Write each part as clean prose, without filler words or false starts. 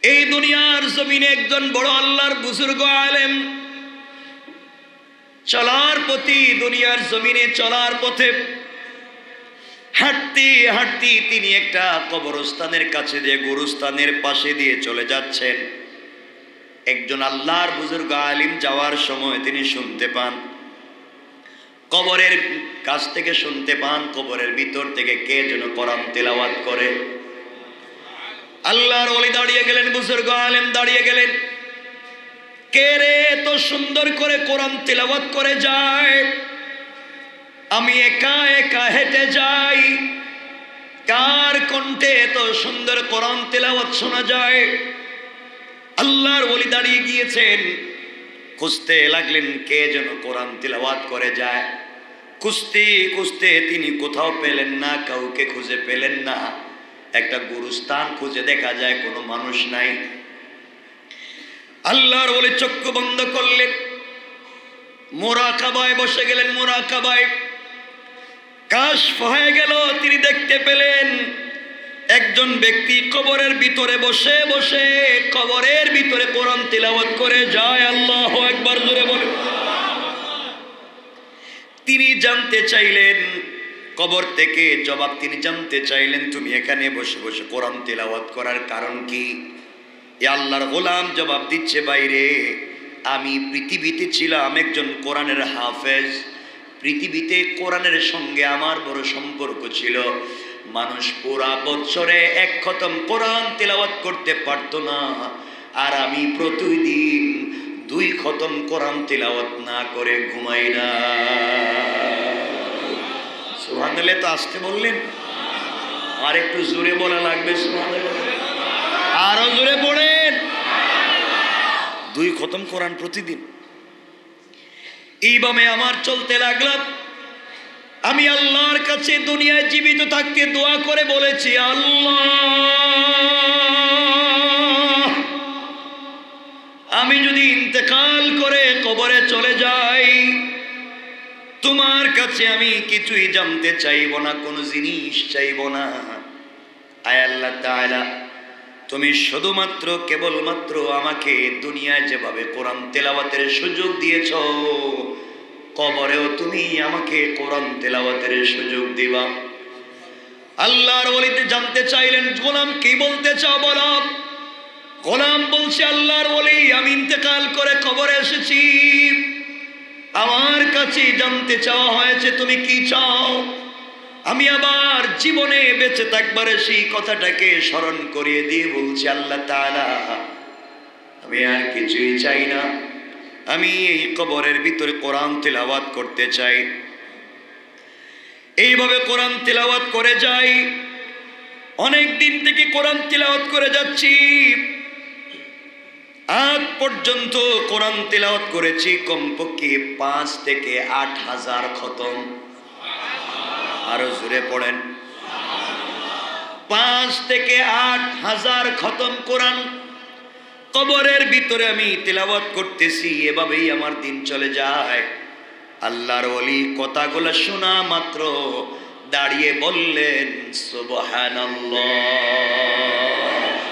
এই দুনিয়ার জমিনে একজন বড় আল্লাহর বুজুর্গ আলেম চলার পথে, দুনিয়ার জমিনে চলার পথে হাঁটতে হাঁটতে তিনি একটা কবরস্থানের কাছে দিয়ে, গুরুস্থানের পাশে দিয়ে চলে যাচ্ছেন। একজন আল্লাহর বুজুর্গ আলিম যাওয়ার সময় তিনি শুনতে পান, কবরের কাছ থেকে শুনতে পান, কবরের ভিতর থেকে কে যেন কোরআন তেলাওয়াত করে। আল্লাহর ওলি দাঁড়িয়ে গেলেন, বুজুর্গ আলেম দাঁড়িয়ে গেলেন। কে রে এত সুন্দর করে কোরআন তেলাওয়াত করে যায়? আমি একা একা হেঁটে যাই, কার কণ্ঠে এত সুন্দর কোরআন তেলাওয়াত শোনা যায়? আল্লাহর ওলি দাঁড়িয়ে গিয়েছেন, খুঁজতে লাগলেন কে যেন কোরআন তেলাওয়াত করে যায়। খুঁজতে খুঁজতে তিনি কোথাও পেলেন না, কাউকে খুঁজে পেলেন না। একটা গুরুস্থান খুঁজে দেখা যায় কোনো মানুষ নাই। আল্লাহর ওলি চক্ষু বন্ধ করলেন, মুরাকাবায় বসে গেলেন। মুরাকাবায় কাশফ হয়ে গেল, তিনি দেখতে পেলেন একজন ব্যক্তি কবরের ভিতরে বসে বসে কবরের ভিতরে কোরআন তিলাওয়াত করে যায়। আল্লাহু আকবার, জোরে বলে। তিনি জানতে চাইলেন, কবর থেকে জবাব তিনি জানতে চাইলেন, তুমি এখানে বসে বসে কোরআন তিলাওয়াত করার কারণ কি? আল্লাহর গোলাম জবাব দিচ্ছে, বাইরে আমি পৃথিবীতে ছিলাম একজন কোরআনের হাফেজ। পৃথিবীতে কোরআনের সঙ্গে আমার বড় সম্পর্ক ছিল। মানুষ পুরা বছরে এক খতম কোরআন তেলাওয়াত করতে পারতো না, আর আমি প্রতিদিন 2 খতম কোরআন তেলাওয়াত না করে ঘুমাই না। সুবহানাল্লাহ। তো আসতে বললেন, আর একটু জোরে বলা লাগবে। সুবহানাল্লাহ, আরো জোরে পড়েন। 2 খতম কোরআন প্রতিদিন। এইভাবে আমার চলতে লাগলাম। আমি আল্লাহর কাছে দুনিয়ায় জীবিত থাকতে দোয়া করে বলেছি, আল্লাহ, আমি যদি ইন্তেকাল করে কবরে চলে যাই, তোমার কাছে আমি কিছুই জানতে চাইব না, কোনো জিনিস চাইব না। আয় আল্লাহ তাআলা, তুমি শুধুমাত্র কেবলমাত্র আমাকে দুনিয়ায় যেভাবে কোরআন তেলাওয়াতের সুযোগ দিয়েছ, কবরেও তুমি আমাকে কোরআন তেলাওয়াতের সুযোগ দিবা। আল্লাহর ওলিতে জানতে চাইলেন, গোলাম কি বলতে চাও বলো। গোলাম বলছে, আল্লাহর ওলি, আমি ইন্তেকাল করে কবরে এসেছি, আমার কাছে জানতে চাওয়া হয়েছে তুমি কি চাও। আমি আবার জীবনে বেঁচে থাকবারে সেই কথাটাকে স্মরণ করিয়ে দিয়ে বলছি, আল্লাহ তাআলা, আমি আর কিছুই চাই না, আমি এই কবরের ভিতরে কোরআন তেলাওয়াত করতে চাই। এইভাবে কোরআন তেলাওয়াত করে যাই। অনেক দিন থেকে কোরআন তেলাওয়াত করে যাচ্ছি, আজ পর্যন্ত কোরআন তেলাওয়াত করেছি কমপক্ষে 5 থেকে 8 হাজার খতম। আরো জোরে পড়েন। 5 থেকে 8 হাজার খতম কোরআন কবরের ভিতরে আমি তেলাওয়াত করতেছি। এভাবেই আমার দিন চলে যায়। আল্লাহর ওলি কথাগুলো শোনা মাত্র দাঁড়িয়ে বললেন, সুবহানাল্লাহ।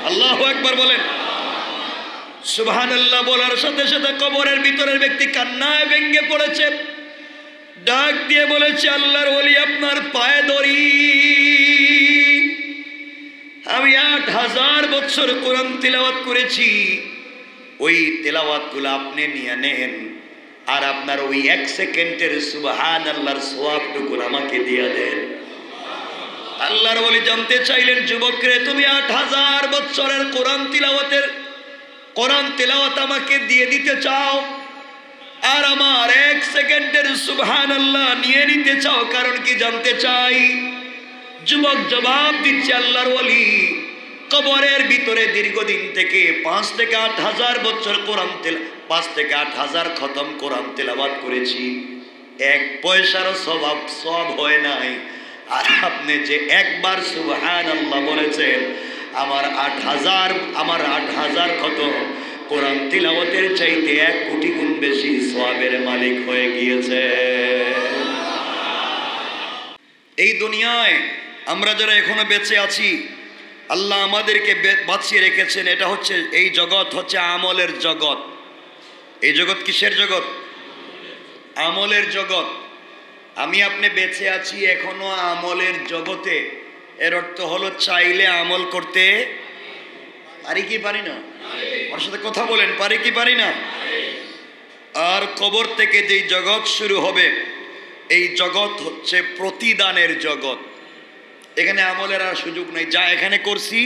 আল্লাহু আকবার বলেন। সুবহানাল্লাহ বলার সাথে সাথে কবরের ভিতরের ব্যক্তি কান্নায় ভেঙে পড়েছে, ডাক দিয়ে বলেছে, আল্লাহর ওলি, আপনার পায়ে ধরি, আমি 8000 বছর কোরআন তেলাওয়াত করেছি, ওই তেলাওয়াতগুলো আপনি নিয়ে নেন, আর আপনার ওই 1 সেকেন্ডের সুবহানাল্লাহর সওয়াবটুকু আমাকে দিয়ে দেন। আল্লাহর ওলি জানতে চাইলেন, যুবকরে, তুমি 8000 বছরের কোরআন তেলাওয়াত আমাকে দিয়ে দিতে চাও, আর আমার 1 সেকেন্ডের সুবহানাল্লাহ নিয়ে নিতে চাও, কারণ কি জানতে চাই। যুবক জবাব দিচ্ছে, আল্লাহর ওলি, কবরের ভিতরে দীর্ঘদিন থেকে 5 থেকে 8 হাজার বছর 5 থেকে 8 হাজার খতম কোরআন তেলাওয়াত করেছি, 1 পয়সারও সওয়াব হয় নাই। আর আপনি যে একবার সুবহানাল্লাহ বলেছেন, আমার 8,000 খতম কোরআন তিলাওয়াতের চাইতে 1 কোটি গুণ বেশি সওয়াবের মালিক হয়ে গিয়েছে। এই দুনিয়ায় আমরা যারা এখনো বেঁচে আছি, আল্লাহ আমাদেরকে বাঁচিয়ে রেখেছেন। এটা হচ্ছে, এই জগৎ হচ্ছে আমলের জগৎ। এই জগৎ কিসের জগৎ? আমলের জগৎ। আমি আপনি বেঁচে আছি এখনো আমলের জগতে। এর অর্থ হলো চাইলে আমল করতে পারি কি পারি না? ওর সাথে কথা বলেন, পারি কি পারি না? আর কবর থেকে যেই জগৎ শুরু হবে, এই জগৎ হচ্ছে প্রতিদানের জগৎ। এখানে আমলের আর সুযোগ নেই। যা এখানে করছি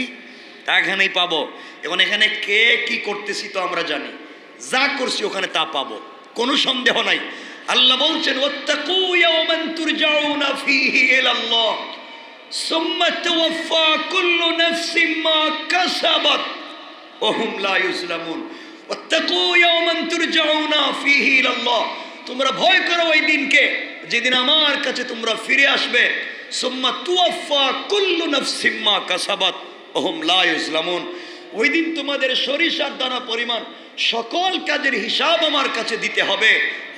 তা এখানেই পাবো। এখন এখানে কে কি করতেছি তো আমরা জানি, যা করছি ওখানে তা পাবো, কোনো সন্দেহ নাই। আল্লাহ বলছেন, ওয়াত্তাকু ইয়াওমান তুরজাউনা ফীহি ইলাল্লাহ সুম্মা তুওয়াফা কুল্লু নাফসিন মা কাসাবাত ওয়া হুম লা ইউজলামুন। ওয়াত্তাকু ইয়াওমান তুরজাউনা ফীহি ইলাল্লাহ, তোমরা ভয় করো ওই দিনকে যেদিন আমার কাছে তোমরা ফিরে আসবে। সুম্মা তুওয়াফা কুল্লু নাফসিন মা কাসাবাত ওয়া হুম লা ইউজলামুন। ওই দিন তোমাদের সরিষার দানা পরিমাণ সকল কাজের হিসাব আমার কাছে দিতে হবে।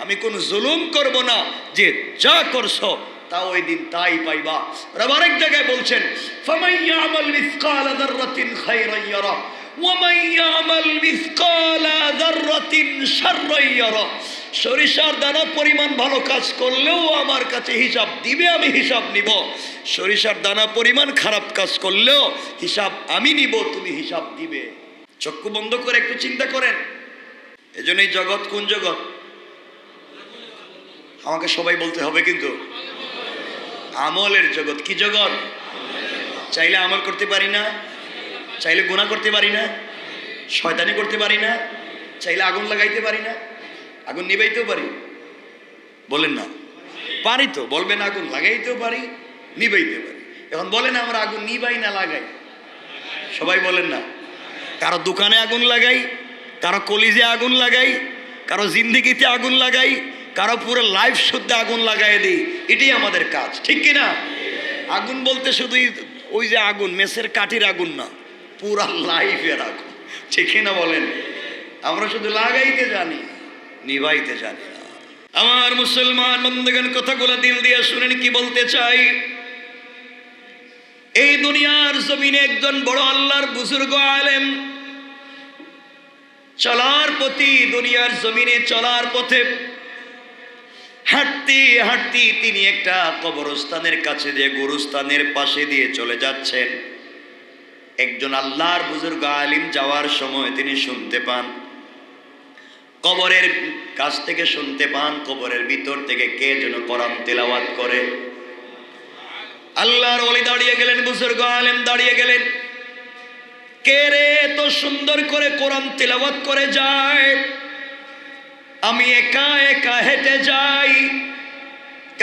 আমি কোনো জুলুম করব না, যে যা করছো তা ওই দিন তাই পাইবা। রব আরেক জায়গায় বলছেন, ফামান ইয়ামাল মিসকালা যাররাতিন খায়রান ইয়ারা ওয়া মান ইয়ামাল মিসকালা যাররাতিন শাররান ইয়ারা। সরিষার দানা পরিমাণ ভালো কাজ করলেও আমার কাছে হিসাব দিবে, আমি হিসাব নিব। সরিষার দানা পরিমাণ খারাপ কাজ করলেও হিসাব আমি নিব, তুমি হিসাব দিবে। চক্ষু বন্ধ করে একটু চিন্তা করেন। এজন্য এই জগৎ কোন জগৎ? আমাকে সবাই বলতে হবে কিন্তু, আমলের জগৎ। কি জগৎ? চাইলে আমল করতে পারি না, চাইলে গুনাহ করতে পারি না, শয়তানি করতে পারি না, চাইলে আগুন লাগাইতে পারি না, আগুন নিবাইতেও পারি। বলেন না পারি তো, বলবেন আগুন লাগাইতেও পারি, নিবাইতে পারি। এখন বলেন আমরা আগুন নিবাই না লাগাই? সবাই বলেন না। কারো দোকানে আগুন লাগাই, কারো কলিজে আগুন লাগাই, কারো জিন্দিগিতে আগুন লাগাই, কারো পুরো লাইফ শুদ্ধ আগুন লাগাই দিই। এটাই আমাদের কাজ, ঠিক কিনা? আগুন বলতে শুধু ওই যে আগুন মেসের কাঠির আগুন না, পুরা লাইফের আগুন, ঠিক কিনা বলেন? আমরা শুধু লাগাইতে জানি, নিভাইতে জানি না। আমার মুসলমান বন্ধুগণ, কথাগুলো দিল দিয়ে শুনেন কি বলতে চাই। এই দুনিয়ার জমিনে একজন বড় আল্লাহর বুজুর্গ আলেম চলার পথে, দুনিয়ার জমিনে চলার পথে হাঁটতে হাঁটতে তিনি একটা কবরস্থানের কাছে দিয়ে, গোরস্থানের পাশে দিয়ে চলে যাচ্ছেন। একজন আল্লাহর বুজুর্গ আলিম যাওয়ার সময় তিনি শুনতে পান, কবরের কাছ থেকে শুনতে পান, কবরের ভিতর থেকে কে যেন কোরআন তেলাওয়াত করে। আল্লাহর ওলি দাঁড়িয়ে গেলেন, বুজুর্গ আলেম দাঁড়িয়ে গেলেন। কে রে এত সুন্দর করে কোরআন তেলাওয়াত করে যায়? আমি একা একা হেঁটে যাই,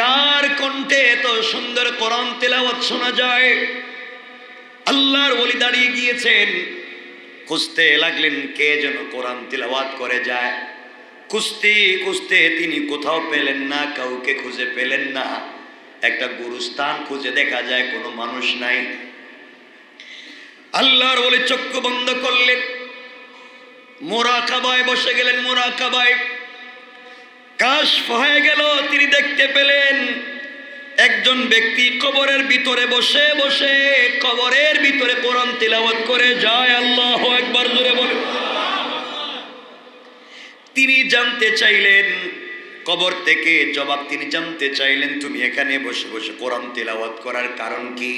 কার কণ্ঠে এত সুন্দর কোরআন তেলাওয়াত শোনা যায়? আল্লাহর ওলি দাঁড়িয়ে গিয়েছেন, খুঁজতে লাগলেন কে যেন কোরআন তেলাওয়াত করে যায়। খুঁজতে খুঁজতে তিনি কোথাও পেলেন না, কাউকে খুঁজে পেলেন না। একটা গুরুস্থান খুঁজে দেখা যায় কোনো মানুষ নাই। আল্লাহর ওলি চক্ষু বন্ধ করলেন, মুরাকাবায় বসে গেলেন। মুরাকাবায় কাশফ হয়ে গেল, তিনি দেখতে পেলেন একজন ব্যক্তি কবরের ভিতরে বসে বসে কবরের ভিতরে কোরআন তিলাওয়াত করে যায়। আল্লাহু আকবার, জোরে বলেন। তিনি জানতে চাইলেন, কবর থেকে জবাব তিনি জানতে চাইলেন, তুমি এখানে বসে বসে কোরআন তিলাওয়াত করার কারণ কি?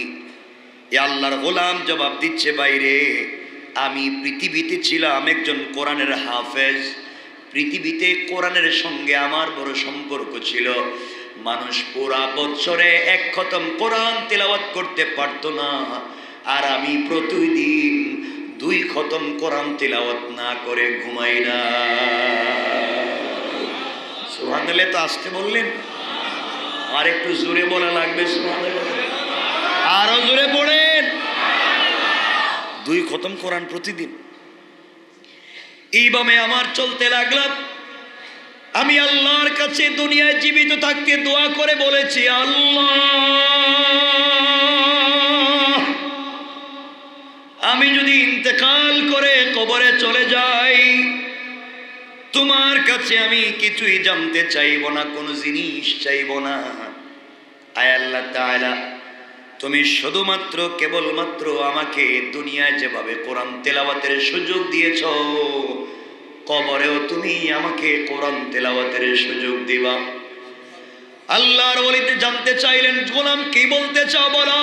এ আল্লাহর গোলাম জবাব দিচ্ছে, বাইরে আমি পৃথিবীতে ছিলাম একজন কোরআনের হাফেজ। পৃথিবীতে কোরআনের সঙ্গে আমার বড় সম্পর্ক ছিল। মানুষ পুরা বছরে এক খতম কোরআন তেলাওয়াত করতে পারতো না, আর আমি প্রতিদিন 2 খতম কোরআন তেলাওয়াত না করে ঘুমাই না। সুবহানাল্লাহ। তো আসতে বললেন, আর একটু জোরে বলা লাগবে। সুবহানাল্লাহ, আরো জোরে পড়েন। 2 খতম কোরআন প্রতিদিন। এইভাবে আমার চলতে লাগলাম। আমি আল্লাহর কাছে দুনিয়ায় জীবিত থাকতে দোয়া করে বলেছি, আল্লাহ, আমি যদি ইন্তেকাল করে কবরে চলে যাই, তোমার কাছে আমি কিছুই জানতে চাইব না, কোনো জিনিস চাইব না। আয় আল্লাহ তাআলা, তুমি শুধুমাত্র কেবলমাত্র আমাকে দুনিয়ায় যেভাবে কোরআন তেলাওয়াতের সুযোগ দিয়েছ, কবরেও তুমি আমাকে কোরআন তেলাওয়াতের সুযোগ দিবা। আল্লাহর ওলিতে জানতে চাইলেন, গোলাম কি বলতে চাও বলো।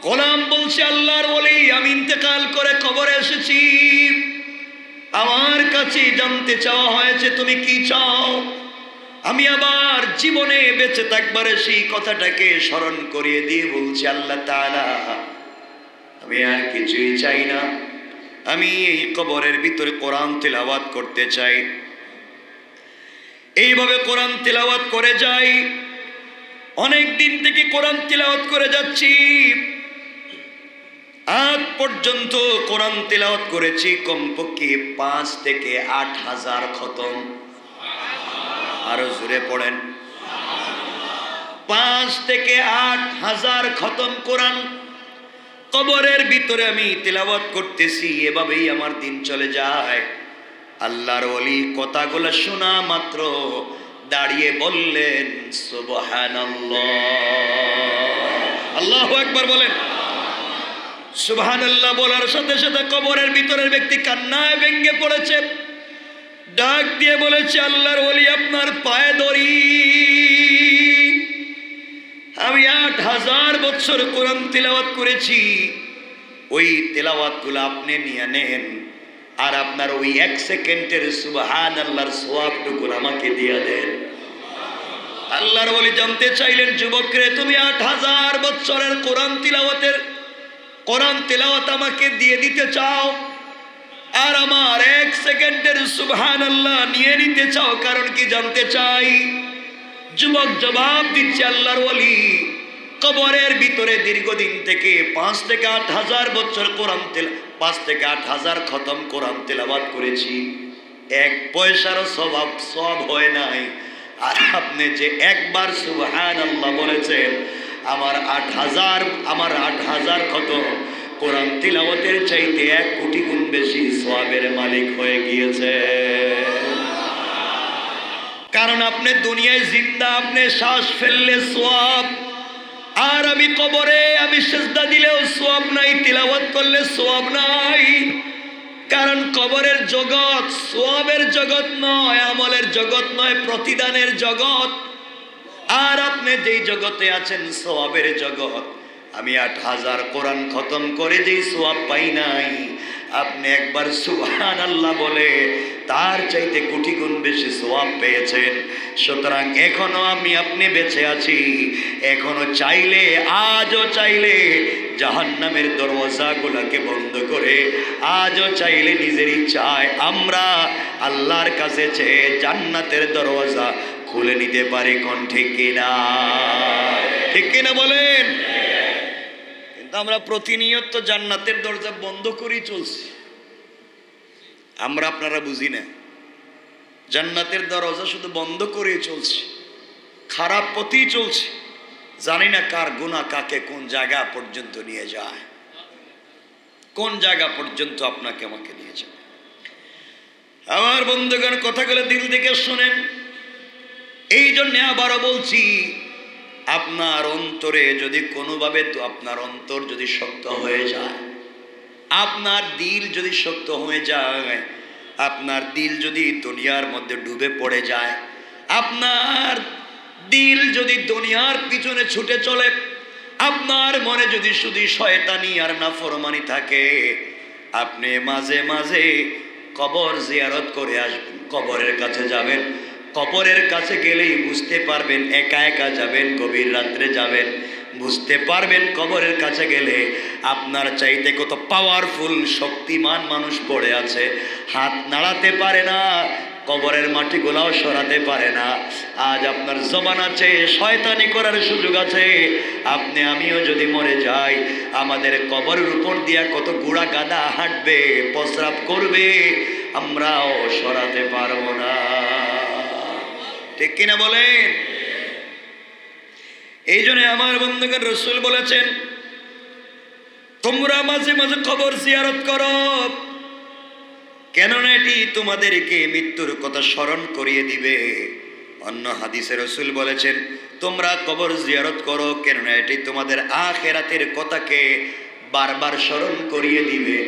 গোলাম বলছে, আল্লাহর ওলি, আমি ইন্তেকাল করে কবরে এসেছি, আমার কাছে জানতে চাওয়া হয়েছে তুমি কি চাও। আমি আবার জীবনে বেঁচে থাকবারে সেই কথাটাকে স্মরণ করিয়ে দিয়ে বলছি, আল্লাহ তাআলা, আমি আর কিছুই চাই না, আমি এই কবরের ভিতরে কোরআন তেলাওয়াত করতে চাই। এইভাবে কোরআন তেলাওয়াত করে যাই। অনেক দিন থেকে কোরআন তেলাওয়াত করে যাচ্ছি, আজ পর্যন্ত কোরআন তেলাওয়াত করেছি কমপক্ষে 5 থেকে 8 হাজার খতম। আরো জোরে পড়েন, 5 থেকে 8 হাজার খতম কোরআন কবরের ভিতরে আমি তেলাওয়াত করতেছি। এভাবেই আমার দিন চলে যায়। আল্লাহর ওলি কথাগুলো শোনা মাত্র দাঁড়িয়ে বললেন সুবহানাল্লাহ। আল্লাহু আকবার বলেন। সুবহানাল্লাহ বলার সাথে সাথে কবরের ভিতরের ব্যক্তি কান্নায় ভেঙে পড়েছে, ডাক দিয়ে বলেছে, আল্লাহর ওলি, আপনার পায়ে ধরি, আমি 8,000 বছর কোরআন তেলাওয়াত করেছি, ওই তেলাওয়াতগুলো আপনি নিয়ে নেন, আর আপনার ওই 1 সেকেন্ডের সুবহানাল্লাহর সওয়াবটুকু আমাকে দিয়ে দেন। আল্লাহর ওলি জানতে চাইলেন, যুবকরে, তুমি 8,000 বছরের কোরআন তেলাওয়াত আমাকে দিয়ে দিতে চাও, আর আমার 1 সেকেন্ডের সুবহানাল্লাহ নিয়ে নিতে চাও, কারণ কি জানতে চাই। যুবক জবাব দিচ্ছে, আল্লাহর ওলি, কবরের ভিতরে দীর্ঘদিন থেকে 5 থেকে 8 হাজার বছর 5 থেকে 8 হাজার খতম কোরআন তেলাওয়াত করেছি, 1 পয়সারও সওয়াব হয় নাই। আর আপনি যে একবার সুবহানাল্লাহ বলেছেন, আমার 8,000 খতম কোরআন তিলাওয়াতের চাইতে 1 কোটি গুণ বেশি সওয়াবের মালিক হয়ে গিয়েছে। কারণ আপনি দুনিয়ায় জিন্দা, আপনি শ্বাস ফেললে সওয়াব, আর আমি কবরে আমি সিজদা দিলেও সওয়াব নাই, তিলাওয়াত করলে সওয়াব নাই। কারণ কবরের জগৎ সওয়াবের জগৎ নয়, আমলের জগৎ নয়, প্রতিদানের জগৎ। আর আপনি যেই জগতে আছেন সওয়াবের জগৎ। আমি 8,000 কোরআন খতম করে যেই সওয়াব পাই নাই, আপনি একবার সুবহানাল্লাহ বলে তার চাইতে কোটি গুণ বেশি সওয়াব পেয়েছেন। সুতরাং এখনো আপনি বেঁচে আছি, এখনো চাইলে, আজও চাইলে জাহান্নামের দরওয়াজাগুলোকে বন্ধ করে, আজও চাইলে নিজের ইচ্ছায় আমরা আল্লাহর কাছে চেয়ে জান্নাতের দরওয়াজা খুলে নিতে পারি। কোন ঠিক কিনা? ঠিক কিনা বলেন? কিন্তু আমরা প্রতিনিয়ত জান্নাতের দরজা বন্ধ করেই চলছি। আমরা আপনারা বুঝি না, জান্নাতের দরজা শুধু বন্ধ করেই চলছি, খারাপ পথেই চলছি। জানি না কার গুনাহ কাকে কোন জায়গা পর্যন্ত নিয়ে যায়, কোন জায়গা পর্যন্ত আপনাকে আমাকে নিয়ে যায়। আমার বন্ধুগণ, কথাগুলো দিল থেকে শুনেন। এই জন্য আবারও বলছি, আপনার অন্তরে যদি কোনোভাবে, আপনার অন্তর যদি শক্ত হয়ে যায়, আপনার দিল যদি শক্ত হয়ে যায়, আপনার দিল যদি দুনিয়ার মধ্যে ডুবে পড়ে যায়, আপনার দিল যদি দুনিয়ার পিছনে ছুটে চলে, আপনার মনে যদি শুধু শয়তানি আর নাফরমানি থাকে, আপনি মাঝে মাঝে কবর জিয়ারত করে আসবেন, কবরের কাছে যাবেন। কবরের কাছে গেলেই বুঝতে পারবেন, একা একা যাবেন, গভীর রাত্রে যাবেন, বুঝতে পারবেন কবরের কাছে গেলে আপনার চাইতে কত পাওয়ারফুল শক্তিমান মানুষ পড়ে আছে, হাত নাড়াতে পারে না, কবরের মাটিগুলাও সরাতে পারে না। আজ আপনার জবান আছে, শয়তানি করার সুযোগ আছে। আপনি আমিও যদি মরে যাই, আমাদের কবরের উপর দিয়া কত গুড়া গাদা হাঁটবে, প্রস্রাব করবে, আমরাও সরাতে পারবো না। ঠিক কিনা বলেন? এই জন্য আমার বন্ধুগণ, রাসূল বলেছেন, তোমরা মাঝে মাঝে কবর জিয়ারত করো, কেননা এটি তোমাদেরকে মৃত্যুর কথা স্মরণ করিয়ে দিবে। অন্য হাদিসে রাসূল বলেছেন, তোমরা কবর জিয়ারত করো, কেননা এটি তোমাদের আখিরাতের কথাকে বারবার স্মরণ করিয়ে দিবে।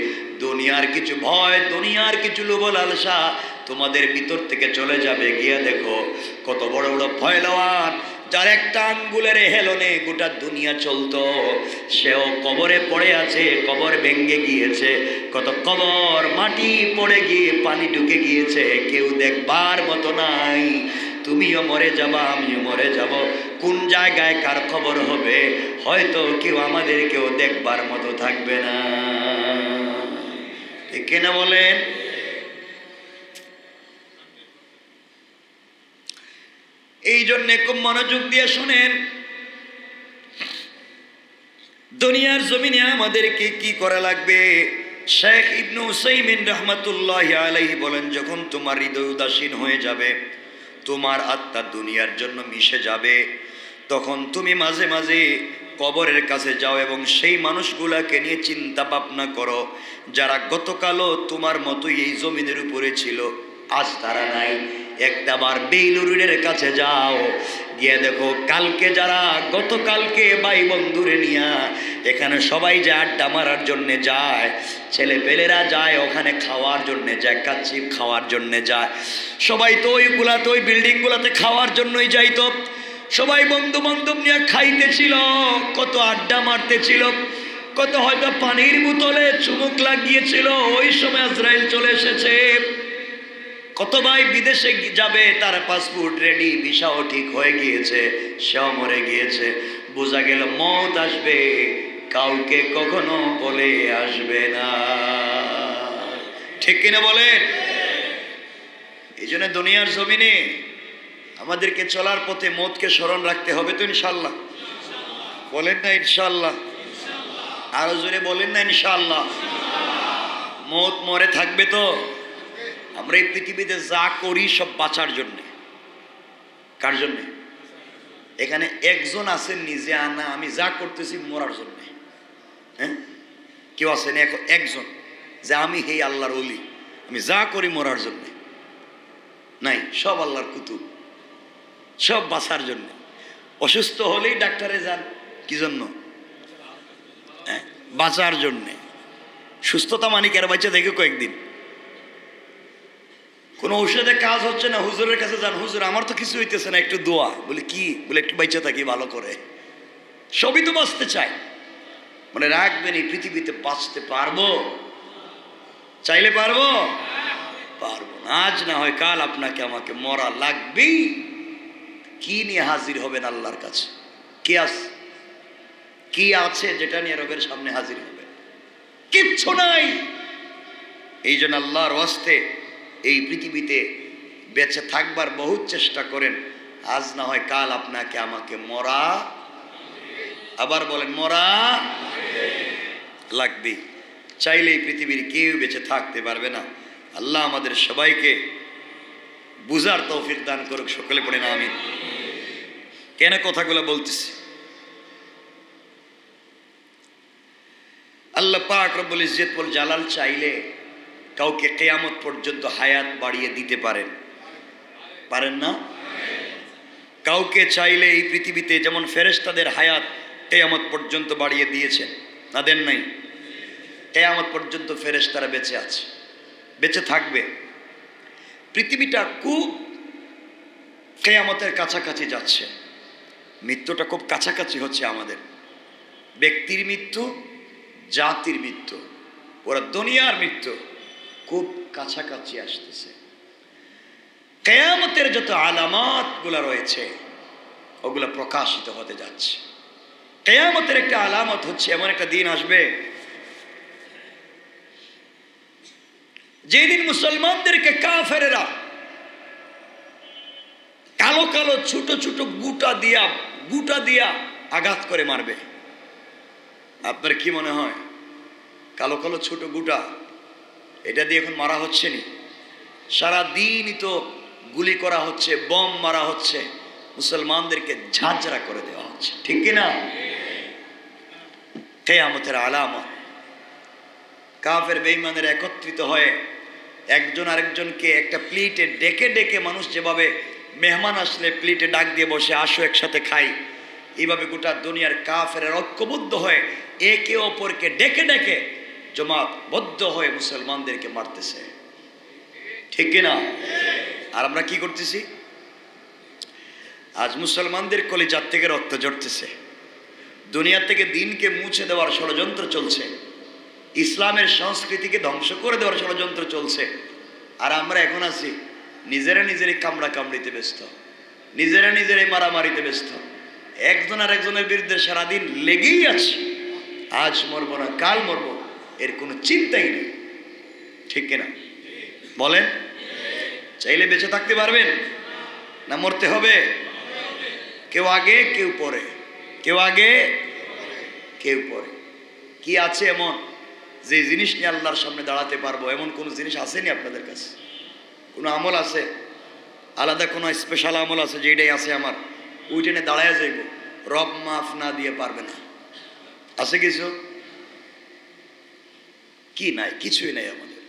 দুনিয়ার কিছু ভয়, দুনিয়ার কিছু লোভ লালসা তোমাদের ভিতর থেকে চলে যাবে। গিয়ে দেখো কত বড় বড় পয়লওয়ান, যার একটা আঙ্গুলের হেলনে গোটা দুনিয়া চলতো, সেও কবরে পড়ে আছে, কবর ভেঙে গিয়েছে। কত কবর মাটি পড়ে গিয়ে পানি ঢুকে গিয়েছে, কেউ দেখবার মতো নাই। তুমিও মরে যাবা, আমিও মরে যাব, কোন জায়গায় কার খবর হবে হয়তো কেউ আমাদেরকেও দেখবার মতো থাকবে না। ঠিক কিনা বলেন? এই জন্য খুব মনোযোগ দিয়ে শুনেন, দুনিয়ার জমিনে আমাদেরকে কি করা লাগবে। শেখ ইবনে উসাইমিন রাহমাতুল্লাহি আলাইহি বলেন, যখন তোমার হৃদয় উদাসীন হয়ে যাবে, তোমার আত্মা দুনিয়ার জন্য মিশে যাবে, তখন তুমি মাঝে মাঝে কবরের কাছে যাও এবং সেই মানুষগুলাকে নিয়ে চিন্তা ভাবনা করো, যারা গতকালও তোমার মতোই এই জমিনের উপরে ছিল, আজ তারা নাই। একটাবার বেইলুরের কাছে যাও, গিয়ে দেখো কালকে যারা গতকালকে ভাই বন্ধুরে নিয়া এখানে সবাই যে আড্ডা মারার জন্যে যায়, ছেলে পেলেরা যায় ওখানে খাওয়ার জন্যে যায়, কাচ্চি খাওয়ার জন্যে যায়, সবাই তো ওইগুলাতে ওই বিল্ডিংগুলাতে খাওয়ার জন্যই যাইতো, সবাই বন্ধু বান্ধব নিয়ে খাইতেছিল, কত আড্ডা মারতেছিল, কত হয়তো পানির বোতলে চুমুক লাগিয়েছিল, ওই সময় আজরাইল চলে এসেছে। কত ভাই বিদেশে যাবে, তার পাসপোর্ট রেডি, ভিসাও ঠিক হয়ে গিয়েছে, সেও মরে গিয়েছে। বোঝা গেল মওত আসবে, কাউকে কখনো বলে আসবে না। ঠিক কিনা বলেন? এই জন্য দুনিয়ার জমিনে আমাদেরকে চলার পথে মওতকে স্মরণ রাখতে হবে তো ইনশাআল্লাহ। বলেন না ইনশাআল্লাহ? আরো জোরে বলেন না ইনশাআল্লাহ? মওত মরে থাকবে তো। আমরা এই পৃথিবীতে যা করি সব বাঁচার জন্য। কার জন্য? এখানে একজন আছেন নিজে আনা, আমি যা করতেছি মরার জন্য। হ্যাঁ, কেউ আছেন একজন যে আমি হে আল্লাহর ওলি, আমি যা করি মরার জন্য? নাই, সব আল্লাহর কুতুব, সব বাঁচার জন্য। অসুস্থ হলেই ডাক্তারে যান কি জন্য? হ্যাঁ, বাঁচার জন্যে। সুস্থতা মানে কেন? বাচ্চা দেখে কয়েকদিন কোনো ঔষধে কাজ হচ্ছে না, হুজুরের কাছে যান, হুজুর আমার তো কিছু হইতেছে না, একটু দোয়া। বলে কি? বলে একটু বাচ্চা থাকি ভালো করে। সবই তো বাঁচতে চায়। মানে রাখবেন, এই পৃথিবীতে বাঁচতে পারবো? চাইলে পারবো? পারবো না। আজ না হয় কাল আপনাকে আমাকে মরা লাগবেই। কি নিয়ে হাজির হবেন আল্লাহর কাছে? কি আছে যেটা নিয়ে রবের সামনে হাজির হবে? কিচ্ছু নাই। এই জন্য আল্লাহর ওয়াস্তে এই পৃথিবীতে বেঁচে থাকবার বহুত চেষ্টা করেন। আজ না হয় কাল আপনাকে আমাকে মরা, আবার বলেন মরা লাগবে। চাইলে এই পৃথিবীর কেউ বেঁচে থাকতে পারবে না। আল্লাহ আমাদের সবাইকে বুঝার তৌফিক দান করুক। সকলে পড়ে না আমিন। কেন কথাগুলো বলতেছি? আল্লাহ পাক রব্বুল ইজ্জত ওয়াল জালাল চাইলে কাউকে কিয়ামত পর্যন্ত হায়াত বাড়িয়ে দিতে পারেন, পারেন না? কাউকে চাইলে এই পৃথিবীতে যেমন ফেরেশতাদের হায়াত কিয়ামত পর্যন্ত বাড়িয়ে দিয়েছেন, না দেন নাই? কিয়ামত পর্যন্ত ফেরেশতারা বেঁচে আছে, বেঁচে থাকবে। পৃথিবীটা খুব কিয়ামতের কাছাকাছি যাচ্ছে। মৃত্যুটা খুব কাছাকাছি হচ্ছে আমাদের। ব্যক্তির মৃত্যু, জাতির মৃত্যু, ওরা দুনিয়ার মৃত্যু খুব কাছাকাছি আসতেছে। কিয়ামতের যত আলামতগুলো রয়েছে ওগুলো প্রকাশিত হতে যাচ্ছে। কিয়ামতের একটা আলামত হচ্ছে এমন একটা দিন আসবে যেদিন মুসলমানদেরকে কাফেরেরা কালো কালো ছোট ছোট গুটা দিয়া আঘাত করে মারবে। আপনার কি মনে হয় কালো কালো ছোট গুটা এটা দিয়ে এখন মারা হচ্ছে নি? সারা দিনই তো গুলি করা হচ্ছে, বম মারা হচ্ছে, মুসলমানদেরকে ঝাঁঝরা করে দেওয়া হচ্ছে, ঠিক কিনা? কিয়ামতের আলামত। কাফের বেঈমানের একত্রিত হয়ে একজন আরেকজনকে একটা প্লেটে ডেকে ডেকে মানুষ যেভাবে মেহমান আসলে প্লেটে ডাক দিয়ে বসে আসো একসাথে খাই। এইভাবে গোটা দুনিয়ার কাফের ঐক্যবদ্ধ হয়ে একে অপরকে ডেকে ডেকে জমাতবদ্ধ হয়ে মুসলমানদেরকে মারতেছে, ঠিক কিনা? আর আমরা কি করতেছি? আজ মুসলমানদের কলিজার থেকে রক্ত ঝরতেছে, দুনিয়া থেকে দিনকে মুছে দেওয়ার ষড়যন্ত্র চলছে, ইসলামের সংস্কৃতিকে ধ্বংস করে দেওয়ার ষড়যন্ত্র চলছে। আর আমরা এখন আছি নিজেরা নিজেরই কামড়া কামড়িতে ব্যস্ত, নিজেরা নিজেরাই মারামারিতে ব্যস্ত, একজন আর একজনের বিরুদ্ধে সারাদিন লেগেই আছে। আজ মরবো না কাল মরবো, এর কোনো চিন্তাই নেই, ঠিক কিনা বলেন? চাইলে বেঁচে থাকতে পারবেন না মরতে হবে? কেউ আগে কেউ পরে, কেউ আগে কেউ পরে। কি আছে এমন যে জিনিস নিয়ে আল্লাহর সামনে দাঁড়াতে পারবো? এমন কোনো জিনিস আসেনি আপনাদের কাছে? কোনো আমল আছে আলাদা, কোনো স্পেশাল আমল আছে যে এটাই আছে আমার, ওইটা নিয়ে দাঁড়ায় যাইব, রব মাফ না দিয়ে পারবে না? আছে কিছু? কি নাই? কিছুই নাই আমাদের।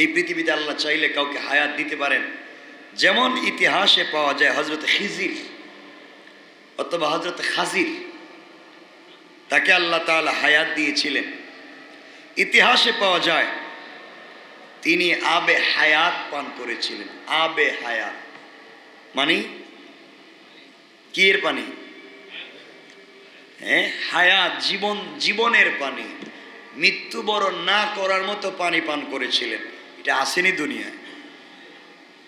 এই পৃথিবীতে আল্লাহ চাইলে কাউকে হায়াত দিতে পারেন। যেমন ইতিহাসে পাওয়া যায় হযরত খিজির অথবা হযরত খাজির, তাকে আল্লাহ তাআলা হায়াত দিয়েছিলেন। ইতিহাসে পাওয়া যায় তিনি আবে হায়াত পান করেছিলেন। আবে হায়াত মানে কি এর পানি? হ্যাঁ, হায়াত, জীবন, জীবনের পানি, মৃত্যুবরণ না করার মতো পানি পান করেছিলেন। এটা আসেনি দুনিয়ায়,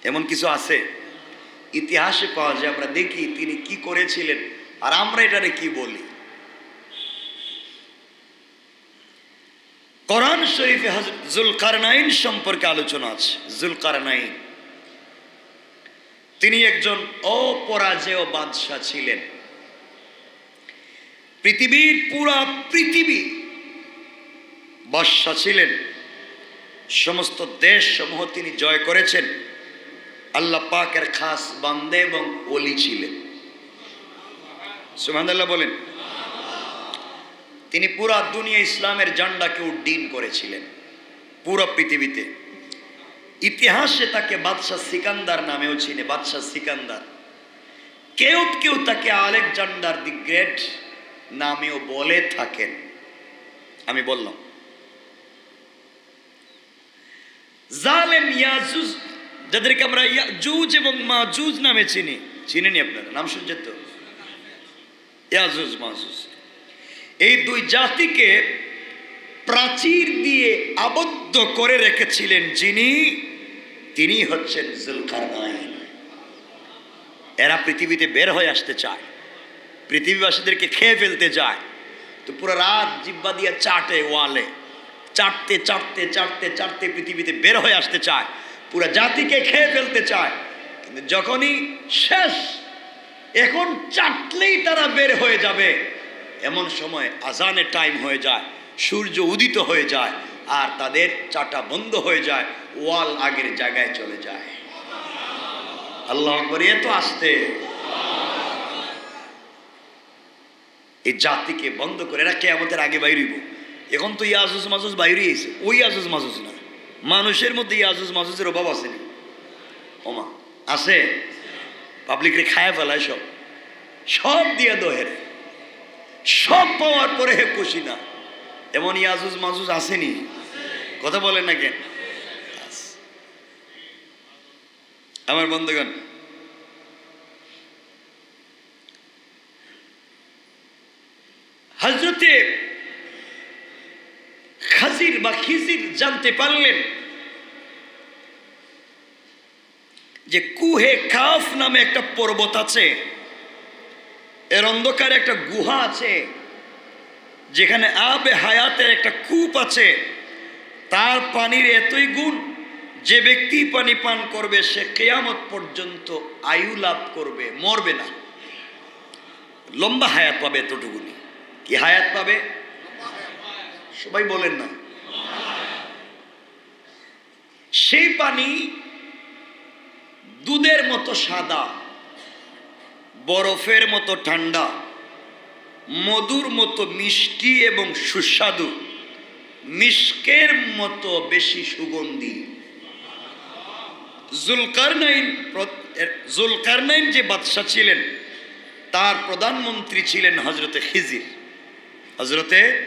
এমন কিছু আছে? ইতিহাসে পাওয়া যায়, আমরা দেখি তিনি কি করেছিলেন, আর আমরা এটারে কি বলি। কোরআন শরীফে হযরত যুলকারনাইন সম্পর্কে আলোচনা আছে। যুলকারনাইন তিনি একজন অপরাজেয় বাদশাহ ছিলেন। পৃথিবীর পুরা পৃথিবী বাদশাহ ছিলেন, সমস্ত দেশ সমূহ তিনি জয় করেছেন। আল্লাহ পাকের খাস বান্দে এবং ওলি ছিলেন। সুবহানাল্লাহ বলেন। তিনি পুরা দুনিয়া ইসলামের ঝান্ডাকে উড্ডীন করেছিলেন পুরো পৃথিবীতে। ইতিহাসে তাকে বাদশাহ সিকান্দার নামেও চিনে, বাদশাহ সিকান্দার। কেউ কেউ তাকে আলেকজান্ডার দি গ্রেট নামেও বলে থাকেন। আমি বললাম জালেম ইয়াজুজ, যাদেরকে আমরা ইয়াজুজ এবং মাজুজ নামে চিনি, চিনেনি আপনারা? নাম শুনছেন তো? ইয়াজুজ মাজুজ, এই দুই জাতিকে প্রাচীর দিয়ে আবদ্ধ করে রেখেছিলেন যিনি, তিনি হচ্ছেন যুলকারনাইন। এরা পৃথিবীতে বের হয়ে আসতে চায়, পৃথিবীবাসীদেরকে খেয়ে ফেলতে যায়, তো পুরো রাত জিব্বা দিয়ে চাটে, ওয়ালে চাটতে চাটতে চাটতে চাটতে পৃথিবীতে বের হয়ে আসতে চায়, পুরো জাতিকে খেয়ে ফেলতে চায়। কিন্তু যখনই শেষ, এখন চাটলেই তারা বের হয়ে যাবে, এমন সময় আজানের টাইম হয়ে যায়, সূর্য উদিত হয়ে যায়, আর তাদের চাটা বন্ধ হয়ে যায়, ওয়াল আগের জায়গায় চলে যায়। আল্লাহু আকবার। এত আসতে এই জাতিকে বন্ধ করে, এরা কিয়ামতের আগে বাইরিব। এখন তো ইয়াজুজ মাজুজ বাইরে এসে, ওই ইয়াজুজ মাজুজ না, মানুষের মধ্যে ইয়াজুজ মাজুজের অভাব আসেনি? ওমা আছে, পাবলিকরে খায় ফেলায়, সব সব দিয়ে দোহেরে, সব পাওয়ার পরে হে খুশি না। এমন ইয়াজুজ মাজুজ আসেনি? কথা বলেন না কেন? আমার বন্ধুগণ, হযরতে খাজির বা খিজির জানতে পারলেন যে কুহে কাফ নামে একটা পর্বত আছে, এর অন্ধকারে একটা গুহা আছে, যেখানে আবে হায়াতের একটা কূপ আছে। তার পানির এতই গুণ, যে ব্যক্তি পানি পান করবে সে কিয়ামত পর্যন্ত আয়ু লাভ করবে, মরবে না, লম্বা হায়াত পাবে। এতটুকুনি কি হায়াত পাবে? সবাই বলেন না। সেই পানি দুধের মতো সাদা, বরফের মতো ঠান্ডা, মধুর মতো মিষ্টি এবং সুস্বাদু, মিশকের মতো বেশি সুগন্ধি। জুলকারনাইন যে বাদশা ছিলেন তার প্রধানমন্ত্রী ছিলেন হজরতে খিজির। হজরতে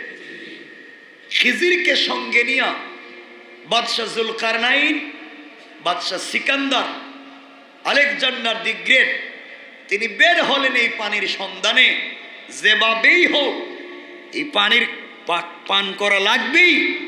খিজিরকে সঙ্গে নিয়ে বাদশা জুলকারনাইন, বাদশা সিকান্দার, আলেকজান্ডার দি গ্রেট তিনি বের হলেন এই পানির সন্ধানে। যেভাবেই হোক এই পানির পান করা লাগবেই।